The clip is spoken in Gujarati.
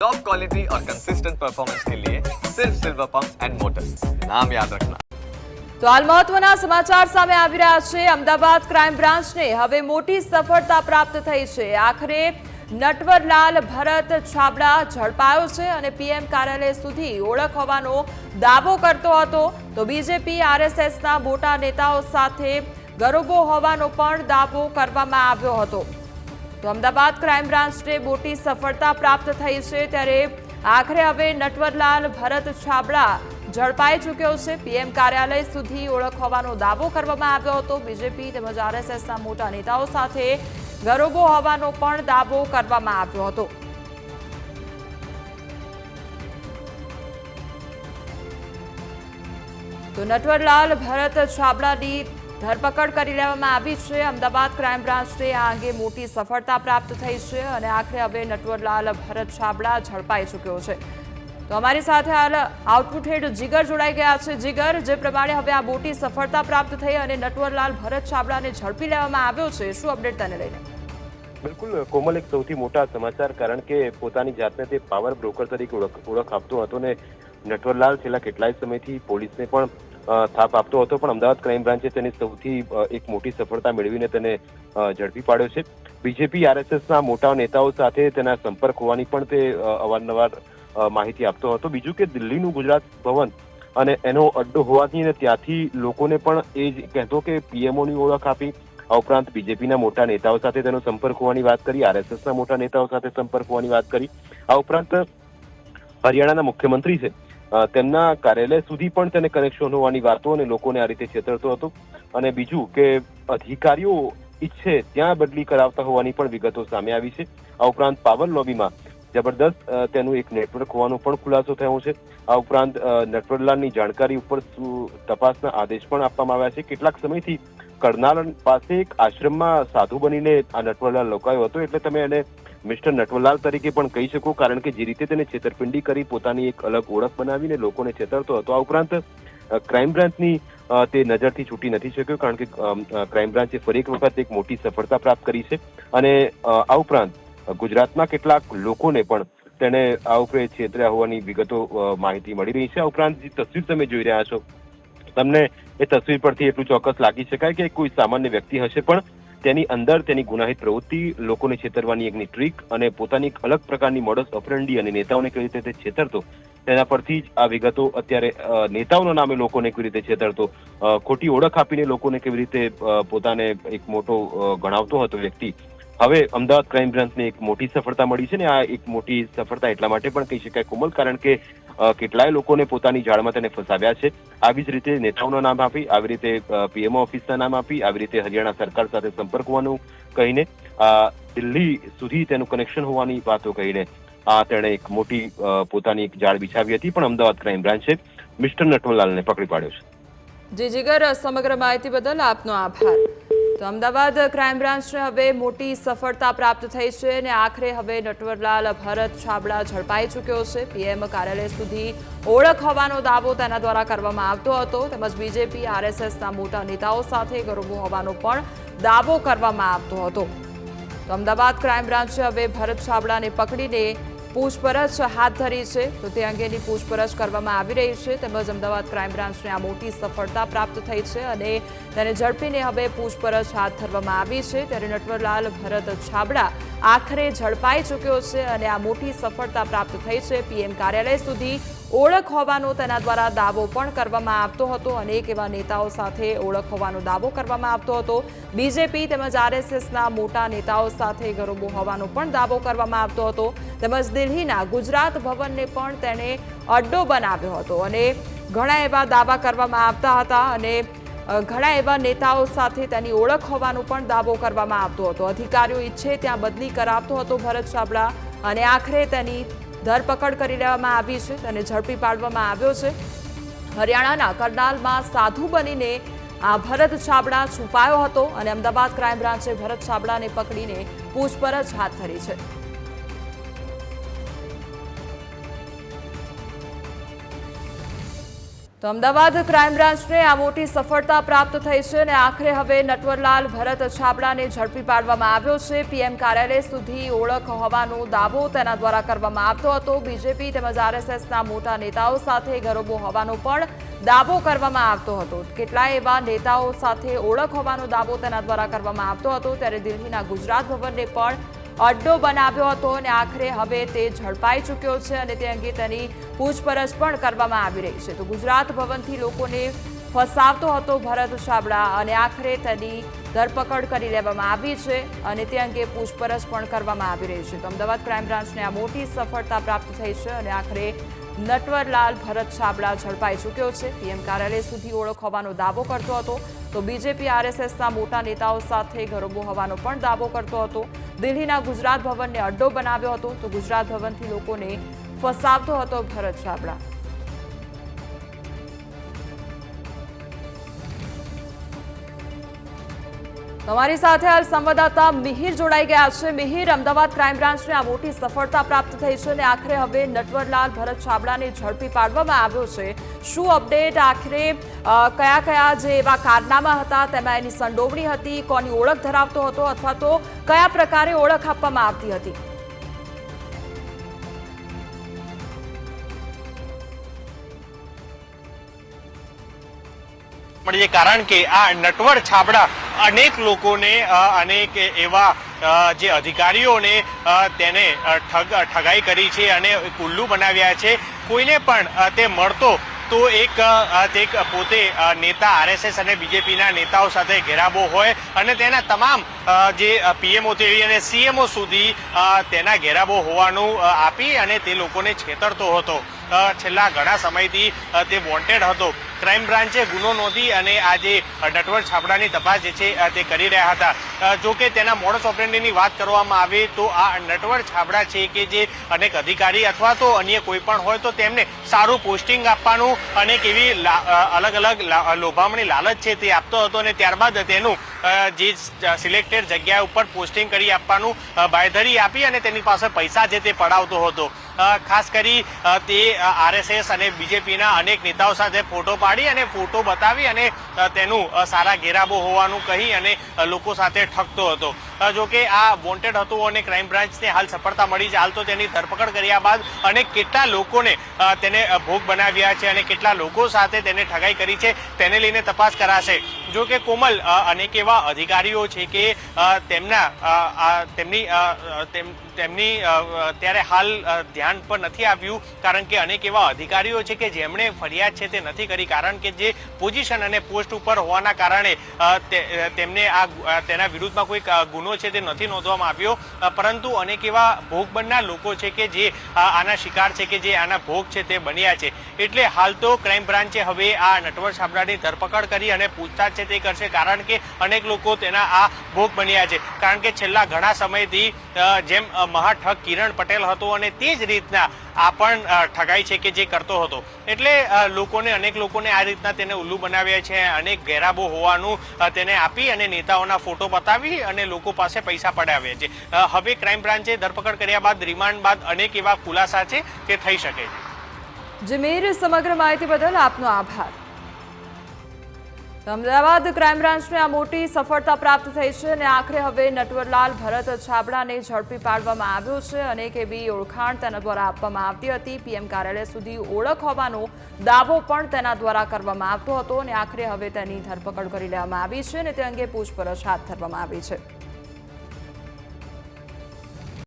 टॉप क्वालिटी और कंसिस्टेंट परफॉर्मेंस के लिए सिर्फ सिल्वर पंप्स एंड मोटर्स, नाम याद रखना। तो हाल महत्वना समाचार सामे આવી રહ્યા છે। અમદાવાદ ક્રાઇમ બ્રાન્ચને હવે મોટી સફળતા પ્રાપ્ત થઈ છે। આખરે નટવરલાલ ભરત છાબડા ઝડપાયો છે અને પીએમ કાર્યાલય સુધી ઓળખ હોવાનો દાવો કરતો હતો। તો બીજેપી આરએસએસના મોટા નેતાઓ સાથે ગરોબો હોવાનો પણ દાવો કરવામાં આવ્યો હતો। તો અમદાવાદ ક્રાઇમ બ્રાન્ચને મોટી સફળતા પ્રાપ્ત થઈ છે, ત્યારે આખરે હવે નટવરલાલ ભરત છાબડા ઝડપાઈ ચૂક્યો છે। પીએમ કાર્યાલય સુધી ઓળખ હોવાનો દાવો કરવામાં આવ્યો હતો। બીજેપી તેમજ આરએસએસના મોટા નેતાઓ સાથે ગરોબો હોવાનો પણ દાવો કરવામાં આવ્યો હતો। તો નટવરલાલ ભરત છાબડાની ધરપકડ કરી લેવામાં આવી છે। અમદાવાદ ક્રાઇમ બ્રાન્ચને આ અંગે મોટી સફળતા પ્રાપ્ત થઈ છે અને આખરે હવે નટવરલાલ ભરત છાબડા ઝડપાઈ ચૂક્યો છે। તો અમારી સાથે હાલ આઉટપુટ હેડ જીગર જોડાઈ ગયા છે। જીગર, જે પ્રમાણે હવે આ મોટી સફળતા પ્રાપ્ત થઈ અને નટવરલાલ ભરત છાબડાને ઝડપી લેવામાં આવ્યો છે, શું અપડેટ તેને લઈને? બિલકુલ કોમલ, એક સૌથી મોટા સમાચાર, કારણ કે પોતાની જાતને તે પાવર બ્રોકર તરીકે ઓળખ આપતો હતો ને નટવરલાલ છેલ્લા કેટલાય સમયથી પોલીસને પણ થાપ આપતો હતો, પણ અમદાવાદ ક્રાઇમ બ્રાન્ચે તેની સૌથી એક મોટી સફળતા મેળવીને તેને ઝડપી પાડ્યો છે। બીજેપી આરએસએસના મોટા નેતાઓ સાથે તેના સંપર્ક હોવાની પણ તે અવારનવાર માહિતી આપતો હતો। બીજું કે દિલ્હીનું ગુજરાત ભવન અને એનો અડ્ડો હોવાથી અને ત્યાંથી લોકોને પણ એ જ કહેતો કે પીએમઓની ઓળખ આપી। આ ઉપરાંત બીજેપીના મોટા નેતાઓ સાથે તેનો સંપર્ક હોવાની વાત કરી, આરએસએસના મોટા નેતાઓ સાથે સંપર્ક હોવાની વાત કરી। આ ઉપરાંત હરિયાણાના મુખ્યમંત્રી છે તેમના કાર્યાલય સુધી પણ તેને કનેક્શન હોવાની વાતો અને લોકોને આ રીતે છેતરતો હતો। અને બીજું કે અધિકારીઓ ઈચ્છે ત્યાં બદલી કરાવતા હોવાની પણ વિગતો સામે આવી છે। આ ઉપરાંત પાવર લોબીમાં જબરદસ્ત તેનું એક નેટવર્ક હોવાનો પણ ખુલાસો થયો છે। આ ઉપરાંત નટવરલાલની જાણકારી ઉપર તપાસના આદેશ પણ આપવામાં આવ્યા છે। કેટલાક સમયથી કરનાલ પાસે એક આશ્રમમાં સાધુ બનીને આ નટવરલાલ રોકાયો હતો, એટલે તમે એને મિસ્ટર નટવરલાલ તરીકે પણ કહી શકો, કારણ કે જે રીતે તેને છેતરપિંડી કરી પોતાની એક અલગ ઓળખ બનાવીને લોકોને છેતરતો હતો। આ ઉપરાંત ક્રાઇમ બ્રાન્ચની તે નજરથી છૂટી નથી શક્યો, કારણ કે ક્રાઇમ બ્રાન્ચે ફરી એક વખત એક મોટી સફળતા પ્રાપ્ત કરી છે। અને આ ઉપરાંત ગુજરાતના કેટલાક લોકોને પણ તેને આ ઉપર છેતર્યા હોવાની વિગતો માહિતી મળી રહી છે। આ ઉપરાંત જે તસવીર તમે જોઈ રહ્યા છો, તમને એ તસવીર પરથી એટલું ચોક્કસ લાગી શકાય કે કોઈ સામાન્ય વ્યક્તિ હશે, પણ તેની અંદર તેની ગુનાહિત પ્રવૃત્તિ, લોકોને છેતરવાની એકની ટ્રીક અને પોતાની એક અલગ પ્રકારની મોડસ ઓપરેન્ડી અને નેતાઓને કેવી રીતે તે છેતરતો, તેના પરથી જ આ વિગતો અત્યારે નેતાઓના નામે લોકોને કેવી રીતે છેતરતો, ખોટી ઓળખ આપીને લોકોને કેવી રીતે પોતાને એક મોટો ગણાવતો હતો વ્યક્તિ, હવે અમદાવાદ ક્રાઇમ બ્રાન્ચને એક મોટી સફળતા મળી છે। ને આ એક મોટી સફળતા એટલા માટે પણ કહી શકાય કોમલ, કારણ કે કેટલાય લોકોને પોતાની જાળમાં તેને ફસાવ્યા છે। આવી જ રીતે નેતાઓના નામ આપી, આવી રીતે પીએમઓ ઓફિસના નામ આપી, આવી રીતે હરિયાણા સરકાર સાથે સંપર્ક હોવાનું કહીને, દિલ્હી સુધી તેનું કનેક્શન હોવાની વાતો કહીને તેણે એક મોટી પોતાની એક જાળ બિછાવી હતી, પણ અમદાવાદ ક્રાઇમ બ્રાન્ચે મિસ્ટર નટવરલાલને પકડી પાડ્યો છે। જી જીગર, સમગ્ર માહિતી બદલ આપનો આભાર। તો અમદાવાદ ક્રાઇમ બ્રાન્ચને હવે મોટી સફળતા પ્રાપ્ત થઈ છે અને આખરે હવે નટવરલાલ ભરત છાબડા ઝડપાઈ ચૂક્યો છે। પીએમ કાર્યાલય સુધી ઓળખ હોવાનો દાવો તેના દ્વારા કરવામાં આવતો હતો, તેમજ બીજેપી આરએસએસના મોટા નેતાઓ સાથે ગરોબો હોવાનો પણ દાવો કરવામાં આવતો હતો। તો અમદાવાદ ક્રાઇમ બ્રાન્ચે હવે ભરત છાબડાને પકડીને પૂછપરછ હાથ ધરી છે, તો તે અંગેની પૂછપરછ કરવામાં આવી રહી છે। તેમજ અમદાવાદ ક્રાઇમ બ્રાન્ચને આ મોટી સફળતા પ્રાપ્ત થઈ છે અને તેને ઝડપીને હવે પૂછપરછ હાથ ધરવામાં આવી છે। ત્યારે નટવરલાલ ભરત છાબડા આખરે ઝડપાઈ ચૂક્યો છે અને આ મોટી સફળતા પ્રાપ્ત થઈ છે। પીએમ કાર્યાલય સુધી ઓળખ હોવાનો તેના દ્વારા દાવો પણ કરવામાં આવતો હતો, અનેક એવા નેતાઓ સાથે ઓળખ હોવાનો દાવો કરવામાં આવતો હતો। બીજેપી તેમજ આરએસએસના મોટા નેતાઓ સાથે ગરોબો હોવાનો પણ દાવો કરવામાં આવતો હતો, તેમજ દિલ્હીના ગુજરાત ભવનને પણ તેણે અડ્ડો બનાવ્યો હતો અને ઘણા એવા દાવા કરવામાં આવતા હતા અને ઘણા એવા નેતાઓ સાથે તેની ઓળખ હોવાનો પણ દાવો કરવામાં આવતો હતો। અધિકારીઓ ઈચ્છે ત્યાં બદલી કરાવતો હતો ભરત છાબડા અને આખરે તેની ધરપકડ કરી લેવામાં આવી છે, તેને ઝડપી પાડવામાં આવ્યો છે। હરિયાણાના કરનાલમાં સાધુ બનીને આ ભરત છાબડા છુપાયો હતો અને અમદાવાદ ક્રાઇમ બ્રાન્ચે ભરત છાબડાને પકડીને પૂછપરછ હાથ ધરી છે। તો તો અમદાવાદ ક્રાઇમ બ્રાન્ચને આ મોટી સફળતા પ્રાપ્ત થઈ છે અને આખરે હવે નટવરલાલ ભરત છાબડાને ઝડપી પાડવામાં આવ્યો છે। પીએમ કાર્યાલય સુધી ઓળખ હોવાનો દાવો તેના દ્વારા કરવામાં આવતો હતો। બીજેપી તેમજ આરએસએસના મોટા નેતાઓ સાથે ગરોબો હોવાનો પણ દાવો કરવામાં આવતો હતો। કેટલાય એવા નેતાઓ સાથે ઓળખ હોવાનો દાવો તેના દ્વારા કરવામાં આવતો હતો। ત્યારે દિલ્હીના ગુજરાત ભવનને પણ અડ્ડો બનાવ્યો હતો અને આખરે હવે તે ઝડપાઈ ચૂક્યો છે અને તે અંગે તેની પૂછપરછ પણ કરવામાં આવી રહી છે। તો ગુજરાત ભવનથી લોકોને ફસાવતો હતો ભરત છાબડા અને આખરે તેની ધરપકડ કરી લેવામાં આવી છે અને તે અંગે પૂછપરછ પણ કરવામાં આવી રહી છે। તો અમદાવાદ ક્રાઇમ બ્રાન્ચને આ મોટી સફળતા પ્રાપ્ત થઈ છે અને આખરે નટવરલાલ ભરત છાબડા ઝડપાઈ ચૂક્યો છે। પીએમ કાર્યાલય સુધી ઓળખ હોવાનો દાવો કરતો હતો તો બીજેપી આરએસએસના મોટા નેતાઓ સાથે ગરોબો હોવાનો પણ દાવો કરતો હતો। દિલ્હીના ગુજરાત ભવનને અડ્ડો બનાવ્યો હતો તો ગુજરાત ભવનથી લોકોને ફસાવતો હતો ભરત છાબડા। તમારી સાથે હાલ સંવાદદાતા મિહિર જોડાઈ ગયા છે। મિહિર, અમદાવાદ ક્રાઇમ બ્રાન્ચને આ મોટી સફળતા પ્રાપ્ત થઈ છે અને આખરે હવે નટવરલાલ ભરત છાબડાને ઝડપી પાડવામાં આવ્યો છે। શું અપડેટ? આખરે કયા કયા જે એવા કારનામા હતા તેમાં એની સંડોવણી હતી, કોની ઓળખ ધરાવતો હતો અથવા તો કયા પ્રકારે ઓળખ આપવામાં આવતી હતી? કારણ કે આ નટવર છાબડા અનેક લોકોને અનેક એવા જે અધિકારીઓને તેને ઠગાઈ કરી છે અને ઉલ્લુ બનાવ્યા છે। કોઈને પણ તે મળતો તો એક પોતે નેતા આરએસએસ અને બીજેપીના નેતાઓ સાથે ઘેરાબો હોય અને તેના તમામ જે પીએમઓથી અને સીએમઓ સુધી તેના ઘેરાબો હોવાનું આપી અને તે લોકોને છેતરતો હતો। છેલ્લા ઘણા સમયથી તે વોન્ટેડ હતો। ક્રાઇમ બ્રાન્ચે ગુનો નોંધી અને આ જે નટવર છાબડાની તપાસ જે છે તે કરી રહ્યા હતા। જો કે તેના મોડસ ઓપરેન્ડીની વાત કરવામાં આવે તો આ નટવર છાબડા છે કે જે અનેક અધિકારી અથવા તો અન્ય કોઈ પણ હોય તો તેમને સારું પોસ્ટિંગ આપવાનું અનેક એવી અલગ અલગ લોભામણી લાલચ છે તે આપતો હતો અને ત્યારબાદ તેનું જે સિલેક્ટેડ જગ્યા ઉપર પોસ્ટિંગ કરી આપવાનું બાંયધરી આપી અને તેની પાસે પૈસા છે તે પડાવતો હતો। ખાસ કરી તે આરએસએસ અને બીજેપીના અનેક નેતાઓ સાથે ફોટો પાડી અને ફોટો બતાવી અને તેનું સારા ઘેરાબો હોવાનું કહી અને લોકો સાથે ઠગતો હતો। જો કે આ વોન્ટેડ હતું અને ક્રાઇમ બ્રાન્ચને હાલ સફળતા મળી છે। હાલ તો તેની ધરપકડ કર્યા બાદ અને કેટલા લોકોને તેને ભોગ બનાવ્યા છે અને કેટલા લોકો સાથે તેને ઠગાઈ કરી છે તેને લઈને તપાસ કરાશે। જો કે કોમલ, અનેક એવા અધિકારીઓ છે કે તેમની ત્યારે હાલ ધ્યાન પર નથી આવ્યું કારણ કે અનેક એવા અધિકારીઓ છે કે જેમણે ફરિયાદ છે તે નથી કરી કારણ કે જે પોઝિશન અને પોસ્ટ ઉપર હોવાના કારણે તેમને તેના વિરુદ્ધમાં કોઈ ગુનો છે તે નથી નોંધવામાં આવ્યો। પરંતુ અનેક એવા ભોગ બનનાર લોકો છે કે જે આના શિકાર છે કે જે આના ભોગ છે તે બન્યા છે। એટલે હાલ તો ક્રાઇમ બ્રાન્ચે હવે આ નટવર છાબડાની ધરપકડ કરી અને પૂછતાછ છે તે કરશે કારણ કે અનેક લોકો તેના આ ભોગ બન્યા છે। કારણ કે છેલ્લા ઘણા સમયથી જેમ મહાઠગ કિરણ પટેલ હતો અને તે જ રીતના આ પણ ઠગાઈ છે કે જે કરતો હતો। એટલે અનેક લોકોને આ રીતના તેને ઉલ્લુ બનાવ્યા છે। અનેક ઘેરાબો હોવાનું તેને આપી અને નેતાઓના ફોટો બતાવી અને લોકો પાસે પૈસા પડાવ્યા છે। હવે ક્રાઇમ બ્રાન્ચે ધરપકડ કર્યા બાદ રિમાન્ડ બાદ અનેક એવા ખુલાસા છે તે થઈ શકે છે। જમીર, સમગ્ર માહિતી બદલ આપનો આભાર। અમદાવાદ ક્રાઇમ બ્રાન્ચને આ મોટી સફળતા પ્રાપ્ત થઈ છે અને આખરે હવે નટવરલાલ ભરત છાબડાને ઝડપી પાડવામાં આવ્યો છે। અનેક એવી ઓળખાણ તેના દ્વારા આપવામાં આવતી હતી। પીએમ કાર્યાલય સુધી ઓળખ હોવાનો દાવો પણ તેના દ્વારા કરવામાં આવતો હતો અને આખરે હવે તેની ધરપકડ કરી લેવામાં આવી છે અને તે અંગે પૂછપરછ હાથ ધરવામાં આવી છે।